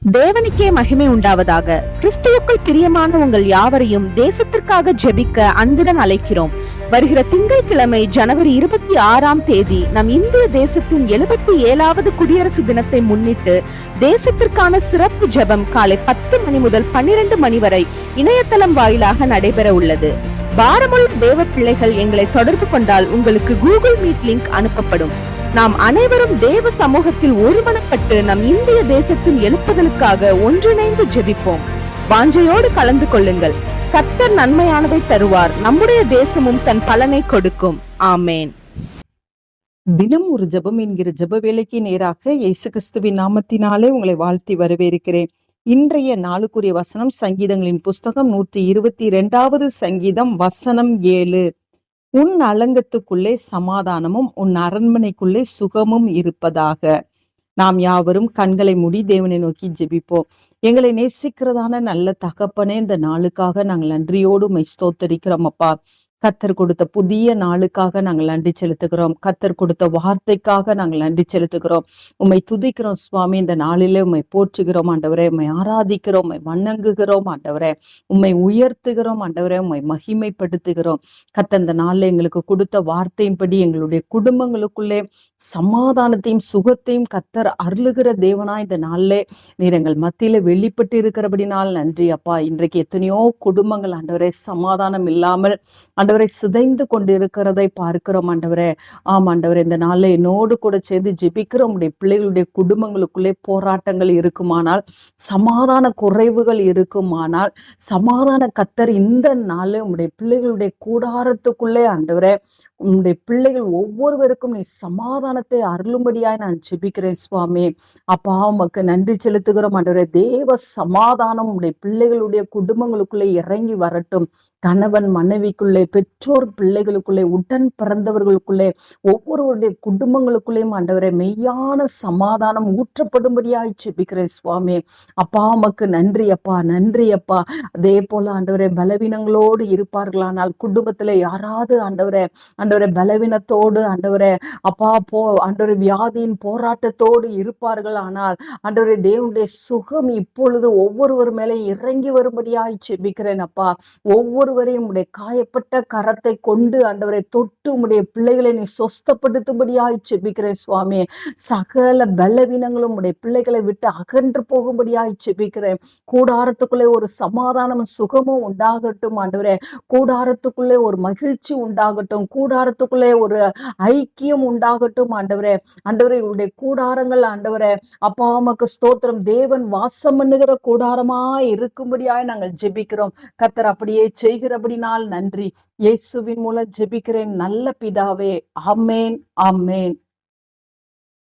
தேவனுக்கே மகிமை உண்டாவதாக. கிறிஸ்துவுக்குள் பிரியமான உங்கள் யாவரையும் தேசத்திற்காக ஜெபிக்க அன்புடன் அழைக்கிறோம். வருகிற திங்கட்கிழமை ஜனவரி 26 நம் இந்திய தேசத்தின் 77வது குடியரசு தினத்தை முன்னிட்டு தேசத்திற்கான சிறப்பு ஜெபம் காலை 10 மணி முதல் 12 மணி வரை இணையதளம் வாயிலாக நடைபெற உள்ளது. பாரமுள்ள தேவ பிள்ளைகள் எங்களை தொடர்பு கொண்டால் உங்களுக்கு கூகுள் மீட் லிங்க் அனுப்பப்படும். நாம் அனைவரும் தேவ சமூகத்தில் ஒருமனப்பட்டு நம் இந்திய தேசத்தின் எழுப்புதலுக்காக ஒன்றிணைந்து ஜெபிப்போம். வாஞ்சையோடு கலந்து கொள்ளுங்கள். கர்த்தர் நன்மையானதை தருவார். நம்முடைய தேசமும் தன் பலனை கொடுக்கும். ஆமேன். தினம் ஒரு ஜெபம் என்கிற ஜெப வேலைக்கு நேராக இயேசு கிறிஸ்துவின் நாமத்தினாலே உங்களை வாழ்த்தி வரவேற்கிறேன். இன்றைய நாளுக்குரிய வசனம் சங்கீதங்களின் புஸ்தகம் 122வது சங்கீதம் வசனம் 7. உன் அலங்கத்துக்குள்ளே சமாதானமும் உன் அரண்மனைக்குள்ளே சுகமும் இருப்பதாக. நாம் யாவரும் கண்களை மூடி தேவனை நோக்கி ஜெபிப்போம். எங்களை நேசிக்கிறதான நல்ல தகப்பனே, இந்த நாளுக்காக நாங்கள் நன்றியோடு உம்மை ஸ்தோத்தரிக்கிறோம் அப்பா. கத்தர் கொடுத்த புதிய நாளுக்காக நாங்கள் நன்றி செலுத்துகிறோம். கத்தர் கொடுத்த வார்த்தைக்காக நாங்கள் நன்றி செலுத்துகிறோம். உம்மை துதிக்கிறோம் சுவாமி. இந்த நாளிலே உம்மை போற்றுகிறோம் ஆண்டவரே. உம்மை ஆராதிக்கிறோம், உம்மை வணங்குகிறோம் ஆண்டவரே. உம்மை உயர்த்துகிறோம் ஆண்டவரே. உம்மை மகிமைப்படுத்துகிறோம். கத்தர் இந்த நாளில் எங்களுக்கு கொடுத்த வார்த்தையின்படி எங்களுடைய குடும்பங்களுக்குள்ளே சமாதானத்தையும் சுகத்தையும் கத்தர் அருளுகிற தேவனா இந்த நாளிலே நீர் எங்கள் மத்தியில வெளிப்பட்டு இருக்கிறபடினால் நன்றி அப்பா. இன்றைக்கு எத்தனையோ குடும்பங்கள் ஆண்டவரே சமாதானம் இல்லாமல் ஆண்டவரை சிதைந்து கொண்டு இருக்கிறதை பார்க்கிறோம் ஆண்டவரே. ஆண்டவரே, இந்த நாள்ல என்னோடு கூட சேர்ந்து ஜெபிக்கிற உடைய பிள்ளைகளுடைய குடும்பங்களுக்குள்ளே போராட்டங்கள் இருக்குமானால், சமாதான குறைவுகள் இருக்குமானால், சமாதான கத்தர் இந்த நாள் உடைய பிள்ளைகளுடைய கூடாரத்துக்குள்ளே ஆண்டவரே, உன்னுடைய பிள்ளைகள் ஒவ்வொருவருக்கும் நீ சமாதானத்தை அருளும்படியாய் நான் ஜெபிக்கிறேன் சுவாமி. அப்பா உமக்கு நன்றி செலுத்துகிறோம் ஆண்டவரே. தேவ சமாதானம் உடைய பிள்ளைகளுடைய குடும்பங்களுக்குள்ளே இறங்கி வரட்டும். கணவன் மனைவிக்குள்ளே, பெற்றோர் பிள்ளைகளுக்குள்ளே, உடன் பிறந்தவர்களுக்குள்ளே, ஒவ்வொருவருடைய குடும்பங்களுக்குள்ளேயும் ஆண்டவரே மெய்யான சமாதானம் ஊற்றப்படும்படியாய் ஜெபிக்கிறேன் சுவாமி. அப்பா உமக்கு நன்றி அப்பா, நன்றி அப்பா. அதே போல ஆண்டவரே, பலவீனங்களோடு இருப்பார்களானால், குடும்பத்துல யாராவது ஆண்டவரே பலவீனத்தோடு ஆண்டவரே அப்பா ஆண்டவரே வியாதியின் போராட்டத்தோடு இருப்பார்கள் ஆனால் ஆண்டவரே தேவனுடைய சுகம் இப்பொழுது ஒவ்வொருவர் மேலே இறங்கி வரும்படியாய் ஜெபிக்கிறேன் அப்பா. ஒவ்வொருவரையும் உடைய காயப்பட்ட கரத்தை கொண்டு ஆண்டவரை தொட்டு உடைய பிள்ளைகளை நீ சொஸ்தப்படுத்தும்படியாய் ஜெபிக்கிறேன் சுவாமி. சகல பலவீனங்களும் உடைய பிள்ளைகளை விட்டு அகன்று போகும்படியாய் ஜெபிக்கிறேன். கூடாரத்துக்குள்ளே ஒரு சமாதானம் சுகமும் உண்டாகட்டும் ஆண்டவரே. கூடாரத்துக்குள்ளே ஒரு மகிழ்ச்சி உண்டாகட்டும். கூடாரத்துக்குள்ளே ஒரு ஐக்கியம் உண்டாகட்டும் ஆண்டவரே. ஆண்டவரே உடைய கூடாரங்கள் ஆண்டவரே அப்பா உமக்கு ஸ்தோத்திரம். தேவன் வாசம் பண்ணுகிற கூடாரமாய் இருக்கும்படியாய் நாங்கள் ஜெபிக்கிறோம். கர்த்தர் அப்படியே செய்கிறபடினால் நன்றி. இயேசுவின் மூலம் ஜெபிக்கிறேன் நல்ல பிதாவே. ஆமேன், ஆமேன்.